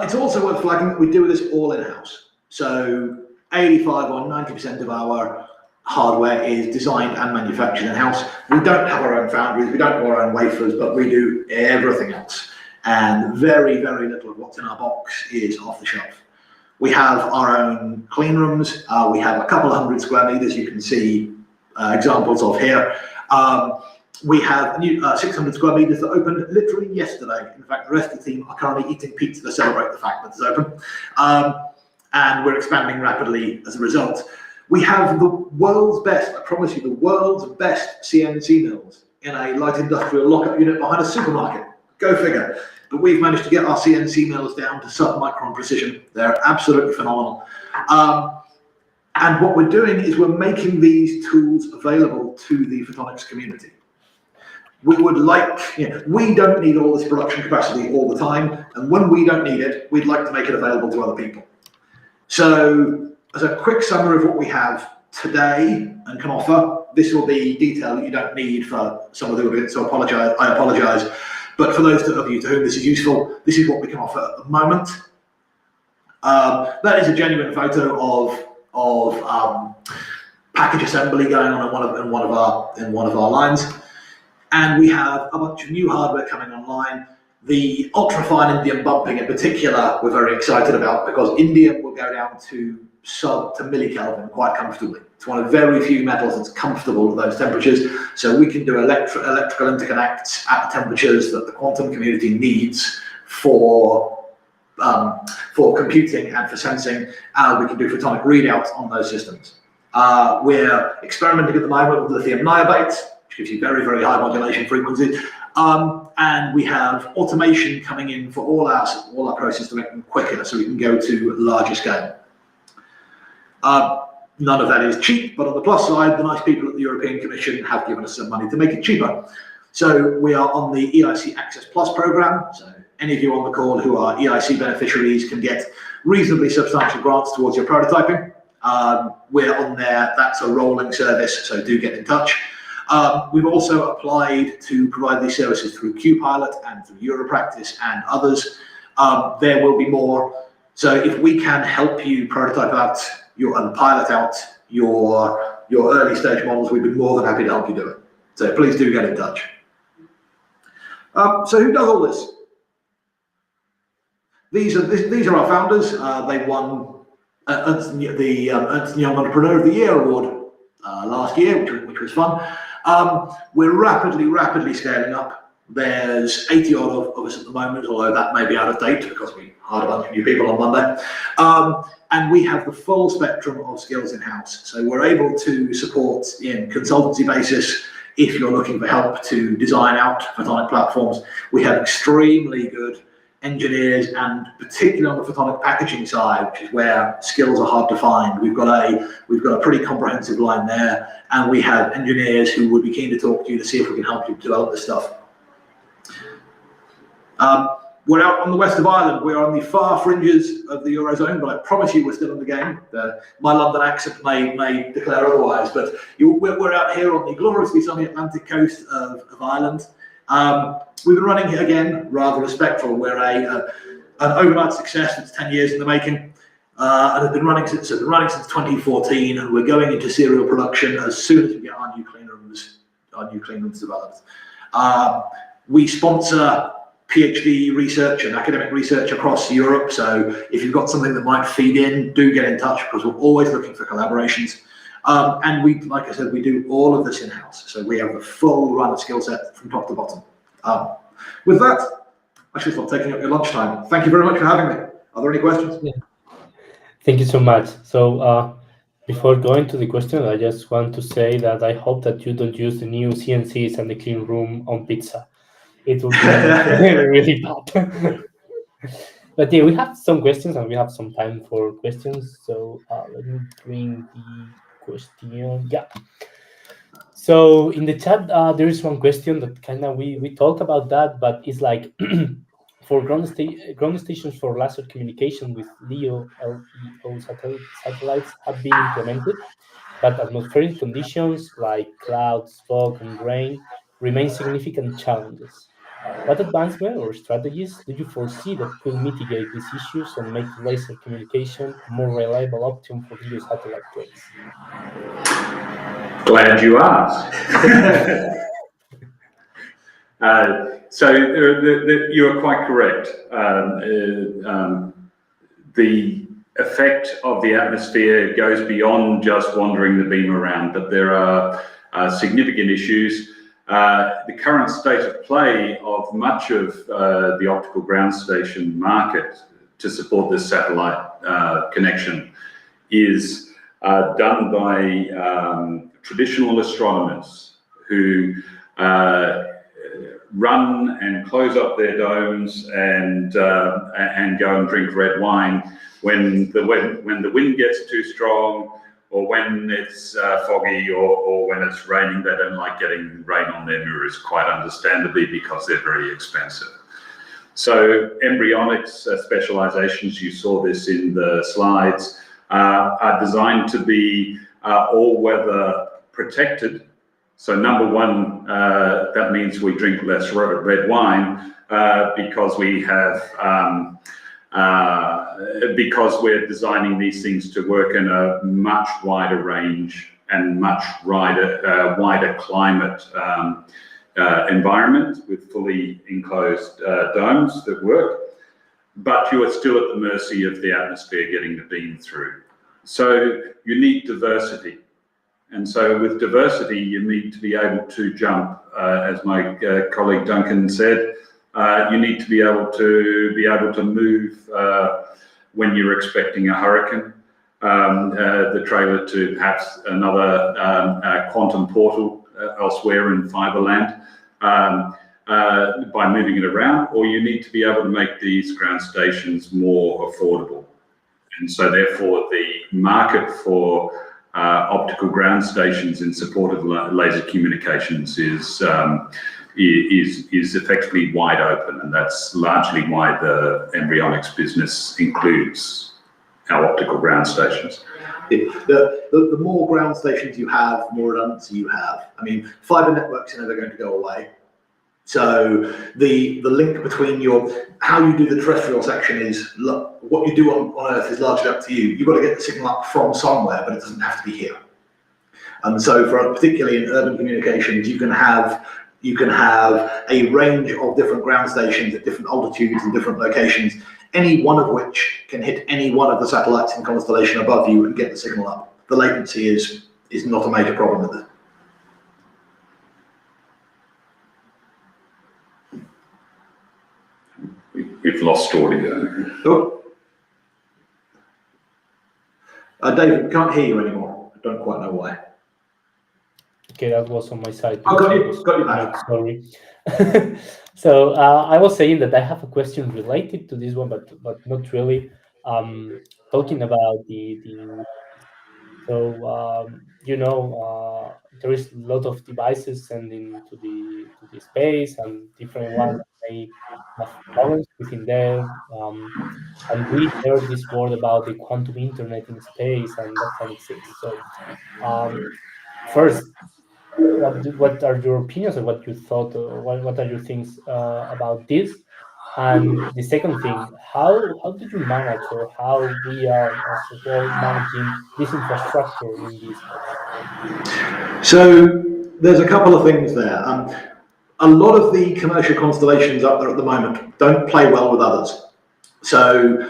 It's also worth flagging that we do this all in-house. So 85 or 90% of our hardware is designed and manufactured in-house. We don't have our own foundries, we don't do our own wafers, but we do everything else. And very, very little of what's in our box is off the shelf. We have our own clean rooms. We have a couple of 100 square meters you can see examples of here. We have a new 600 square meters that opened literally yesterday. In fact, the rest of the team are currently eating pizza to celebrate the fact that it's open. And we're expanding rapidly as a result. We have the world's best, I promise you, the world's best CNC mills in a light industrial lockup unit behind a supermarket. Go figure. But we've managed to get our CNC mills down to sub-micron precision. They're absolutely phenomenal. And what we're doing is we're making these tools available to the photonics community. We would like, we don't need all this production capacity all the time. And when we don't need it, we'd like to make it available to other people. So as a quick summary of what we have today and can offer, this will be detail that you don't need for some of the audience, so I apologize. But for those of you to whom this is useful, this is what we can offer at the moment. That is a genuine photo of package assembly going on in one of our lines. And we have a bunch of new hardware coming online. The ultra-fine indium bumping in particular, we're very excited about, because indium will go down to sub to millikelvin quite comfortably. It's one of very few metals that's comfortable at those temperatures. So we can do electrical interconnects at the temperatures that the quantum community needs for computing and for sensing, and we can do photonic readouts on those systems. We're experimenting at the moment with lithium niobate, which gives you very, very high modulation frequencies. And we have automation coming in for all our processes to make them quicker, so we can go to larger scale. None of that is cheap, but on the plus side, the nice people at the European Commission have given us some money to make it cheaper. So we are on the EIC Access Plus program. So any of you on the call who are EIC beneficiaries can get reasonably substantial grants towards your prototyping. We're on there. That's a rolling service, so do get in touch. We've also applied to provide these services through QPilot and through Europractice and others. There will be more. So if we can help you prototype out and pilot out your early stage models, we'd be more than happy to help you do it. So please do get in touch. So who does all this? These are our founders. They won the Ernst & Young Entrepreneur of the Year award last year, which was fun. We're rapidly scaling up. There's 80 odd of us at the moment, although that may be out of date because we hired a bunch of new people on Monday. And we have the full spectrum of skills in-house. So we're able to support in consultancy basis if you're looking for help to design out photonic platforms. We have extremely good engineers, and particularly on the photonic packaging side, which is where skills are hard to find. We've got a pretty comprehensive line there, and we have engineers who would be keen to talk to you to see if we can help you develop this stuff. We're out on the west of Ireland. We're on the far fringes of the Eurozone, but I promise you we're still in the game. My London accent may declare otherwise, but we're out here on the gloriously sunny Atlantic coast of Ireland. We've been running, again, rather a spectral. We're an overnight success that's 10 years in the making, and have been running since 2014, and we're going into serial production as soon as we get our new clean rooms developed. We sponsor PhD research and academic research across Europe, so if you've got something that might feed in, do get in touch because we're always looking for collaborations. And we, like I said, we do all of this in-house, so we have the full run of skill set from top to bottom. With that, I should stop taking up your lunchtime. Thank you very much for having me. Are there any questions? Yeah. Thank you so much. So before going to the question, I just want to say that I hope that you don't use the new CNCs and the clean room on pizza. It will be really bad. But yeah, we have some questions and we have some time for questions. So let me bring the question. Yeah. So in the chat, there is one question that kind of we talked about that, but it's like for ground stations for laser communication with LEO satellites have been implemented, but atmospheric conditions like clouds, fog, and rain remain significant challenges. What advancement or strategies do you foresee that could mitigate these issues and make laser communication a more reliable option for LEO satellite planes? Glad you asked. So you are quite correct. The effect of the atmosphere goes beyond just wandering the beam around, but there are significant issues. The current state of play of much of the optical ground station market to support this satellite connection is done by traditional astronomers who run and close up their domes and go and drink red wine when the wind gets too strong, or when it's foggy, or when it's raining. They don't like getting rain on their mirrors, quite understandably, because they're very expensive. So MBRYONICS specializations, you saw this in the slides, are designed to be all-weather protected. So number one, that means we drink less red wine because we have because we're designing these things to work in a much wider range and much wider climate environment with fully enclosed domes that work, but you are still at the mercy of the atmosphere getting the beam through. So you need diversity. And so with diversity, you need to be able to jump, as my colleague Duncan said, you need to be able to move when you're expecting a hurricane, the trailer to perhaps another quantum portal elsewhere in fiberland by moving it around, or you need to be able to make these ground stations more affordable. And so therefore the market for optical ground stations in support of laser communications is effectively wide open, and that's largely why the MBRYONICS business includes our optical ground stations. The more ground stations you have, more redundancy you have. I mean, fiber networks are never going to go away. So the link between how you do the terrestrial section is, look, what you do on Earth is largely up to you. You've got to get the signal up from somewhere, but it doesn't have to be here. And so particularly in urban communications, you can have You can have a range of different ground stations at different altitudes and different locations, any one of which can hit any one of the satellites in constellation above you and get the signal up. The latency is not a major problem with it. We've lost audio. Oh. David, can't hear you anymore. I don't quite know why. Okay, that was on my side. Oh, got you back. Sorry. So I was saying that I have a question related to this one, but not really. Talking about there is a lot of devices sending to the space, and different ones may have problems within them. And we heard this word about the quantum internet in space and that kind of things. So first, what are your opinions, or what you thought, or what are your things about this? And the second thing, how do you manage, or how we are as a world managing this infrastructure in this space? So there's a couple of things there. A lot of the commercial constellations up there at the moment don't play well with others. So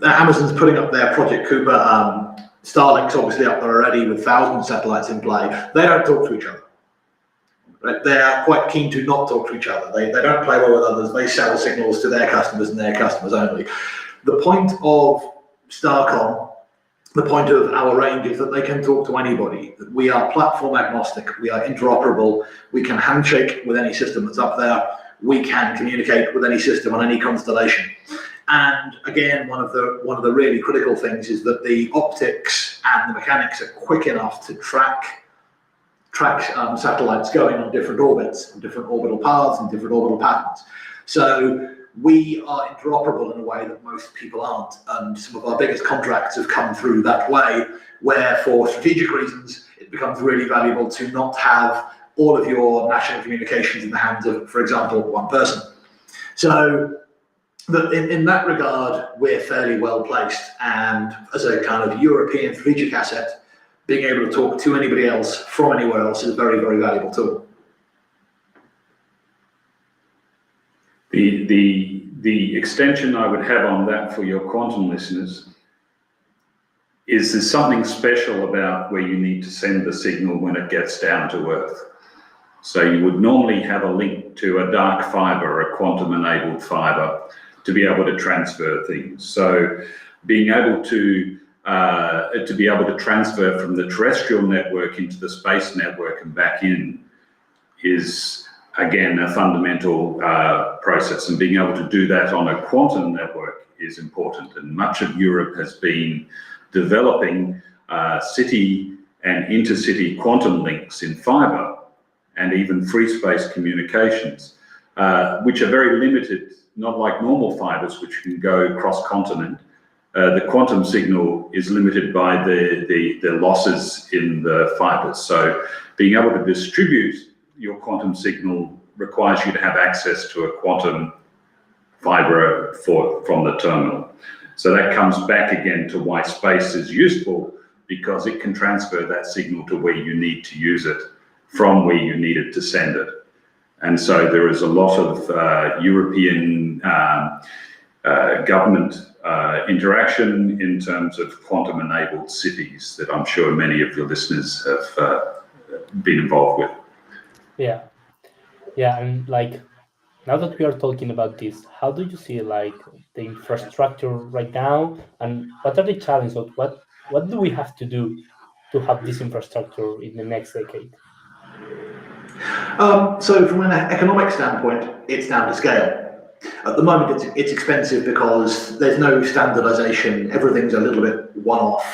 Amazon's putting up their Project Cooper. Starlink's obviously up there already with thousands of satellites in play. They don't talk to each other. Right? They're quite keen to not talk to each other. They don't play well with others. They sell signals to their customers and their customers only. The point of Starcom, the point of our range, is that they can talk to anybody. We are platform agnostic. We are interoperable. We can handshake with any system that's up there. We can communicate with any system on any constellation. And again, one of the really critical things is that the optics and the mechanics are quick enough to track satellites going on different orbits, and different orbital paths and different orbital patterns. So we are interoperable in a way that most people aren't. And some of our biggest contracts have come through that way, where for strategic reasons, it becomes really valuable to not have all of your national communications in the hands of, for example, one person. So in that regard, we're fairly well placed, and as a kind of European strategic asset, being able to talk to anybody else from anywhere else is a very, very valuable tool. The extension I would have on that for your quantum listeners is there's something special about where you need to send the signal when it gets down to Earth. So you would normally have a link to a dark fiber, a quantum-enabled fiber, to be able to transfer things. So being able to transfer from the terrestrial network into the space network and back in is, again, a fundamental process. And being able to do that on a quantum network is important. And much of Europe has been developing city and intercity quantum links in fiber and even free space communications, which are very limited, not like normal fibers, which can go cross-continent. The quantum signal is limited by the losses in the fibers. So being able to distribute your quantum signal requires you to have access to a quantum fiber from the terminal. So that comes back again to why space is useful, because it can transfer that signal to where you need to use it from where you need it to send it. And so there is a lot of European government interaction in terms of quantum-enabled cities that I'm sure many of your listeners have been involved with. Yeah, and like, now that we are talking about this, how do you see like the infrastructure right now, and what are the challenges? What do we have to do to have this infrastructure in the next decade? So from an economic standpoint, it's down to scale. At the moment, it's expensive because there's no standardization. Everything's a little bit one-off.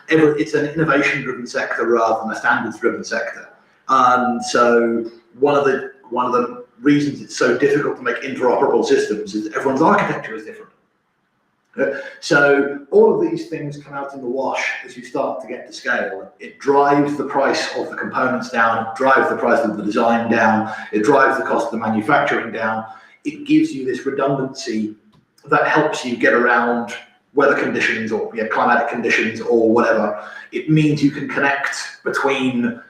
It's an innovation-driven sector rather than a standards-driven sector. And so one of the reasons it's so difficult to make interoperable systems is that everyone's architecture is different. So all of these things come out in the wash as you start to get to scale. It drives the price of the components down, it drives the price of the design down, it drives the cost of the manufacturing down. It gives you this redundancy that helps you get around weather conditions or climatic conditions or whatever. It means you can connect between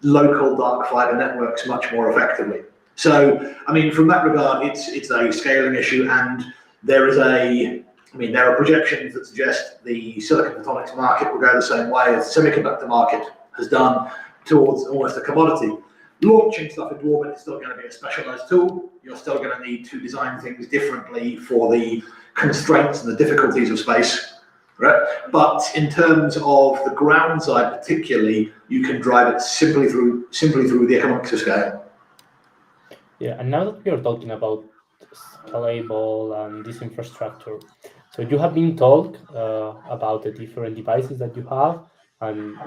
local dark fiber networks much more effectively. So, I mean, from that regard, it's a scaling issue, and there are projections that suggest the silicon photonics market will go the same way as the semiconductor market has done, towards almost a commodity. Launching stuff into orbit is still going to be a specialized tool. You're still going to need to design things differently for the constraints and the difficulties of space, right? But in terms of the ground side particularly, you can drive it simply through the economics of scale. Yeah, and now that we are talking about scalable and this infrastructure, so you have been told about the different devices that you have, and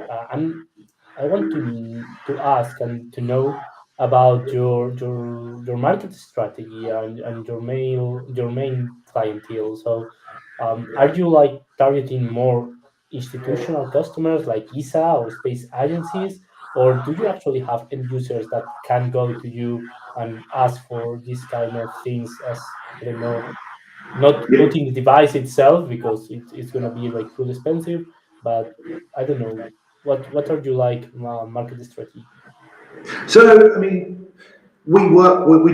I want to ask and to know about your market strategy and your main clientele. So, are you like targeting more institutional customers like ESA or space agencies, or do you actually have end users that can go to you and ask for these kind of things as, I don't know, not Yeah. putting the device itself because it's going to be like really expensive, but I don't know, what are you like market strategy? So, I mean, we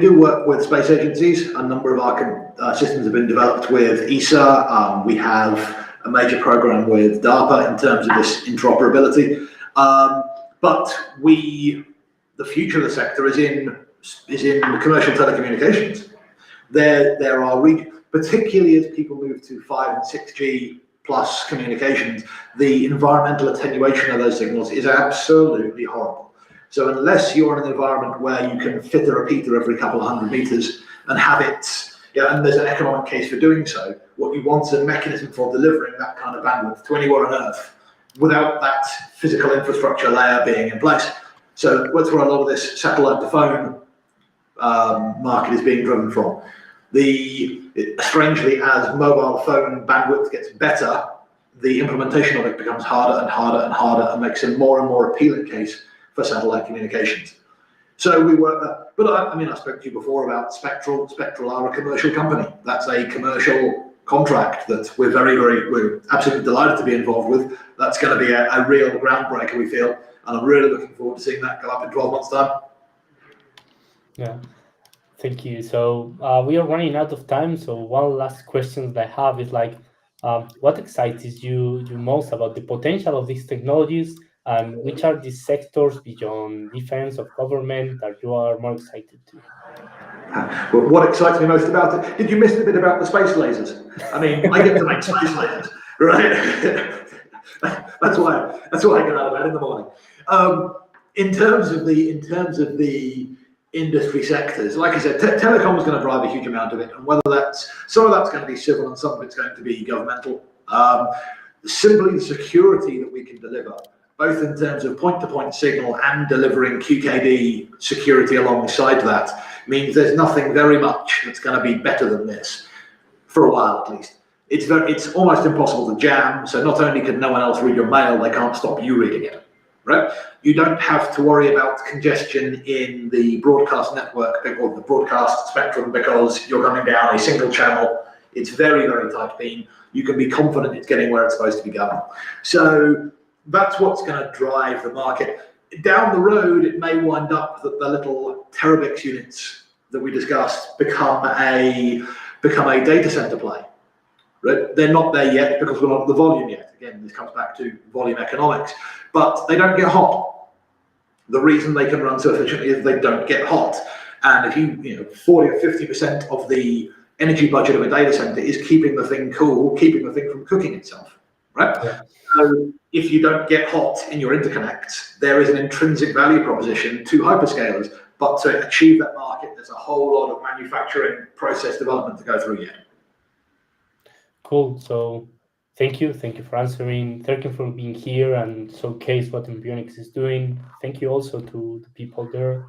do work with space agencies. A number of our systems have been developed with ESA. We have a major program with DARPA in terms of this interoperability. But the future of the sector is in commercial telecommunications. There are particularly as people move to 5 and 6G plus communications, the environmental attenuation of those signals is absolutely horrible. So unless you're in an environment where you can fit a repeater every couple of 100 meters and have it, and there's an economic case for doing so, what you want is a mechanism for delivering that kind of bandwidth to anywhere on Earth without that physical infrastructure layer being in place. So that's where a lot of this satellite to phone market is being driven from. Strangely, as mobile phone bandwidth gets better, the implementation of it becomes harder and harder and harder and makes a more and more appealing case for satellite communications. So we work, but I spoke to you before about Spectral. Spectral are a commercial company. That's a commercial contract that we're absolutely delighted to be involved with. That's going to be a real groundbreaker, we feel, and I'm really looking forward to seeing that go up in 12 months' time. Yeah, thank you. So we are running out of time. So one last question that I have is like, what excites you most about the potential of these technologies, and which are the sectors beyond defense of government that you are more excited to? Well, what excites me most about it? Did you miss the bit about the space lasers? I mean, I get to make space lasers, right? That's why I get out of bed in the morning. In terms of the industry sectors, like I said, telecom is going to drive a huge amount of it, and whether some of that's going to be civil and some of it's going to be governmental. Simply the security that we can deliver, both in terms of point-to-point signal and delivering QKD security alongside that, means there's nothing very much that's going to be better than this, for a while at least. It's almost impossible to jam, so not only can no one else read your mail, they can't stop you reading it, right? You don't have to worry about congestion in the broadcast network or the broadcast spectrum because you're coming down a single channel. It's very, very tight beam. You can be confident it's getting where it's supposed to be going. So that's what's going to drive the market. Down the road, it may wind up that the little terabits units that we discussed become a data center play. Right? They're not there yet because we're not at the volume yet. Again, this comes back to volume economics, but they don't get hot. The reason they can run so efficiently is they don't get hot. And if you 40 or 50% of the energy budget of a data center is keeping the thing cool, keeping the thing from cooking itself, right? Yeah. So if you don't get hot in your interconnects, there is an intrinsic value proposition to hyperscalers. But to achieve that market, there's a whole lot of manufacturing process development to go through yet. Cool. So thank you for answering. Thank you for being here and showcase what MBRYONICS is doing. Thank you also to the people there.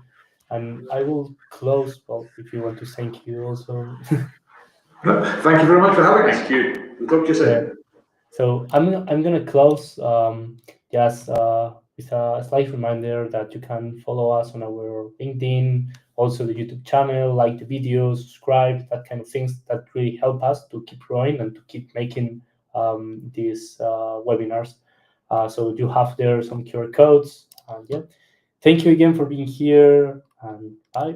And I will close. Well, if you want to thank you also. Thank you very much for having us. Thank you. We'll talk to you soon. Yeah. So I'm gonna close just with a slight reminder that you can follow us on our LinkedIn, also the YouTube channel, like the videos, subscribe, that kind of things that really help us to keep growing and to keep making these webinars. So you have there some QR codes. Yeah. Thank you again for being here, and bye.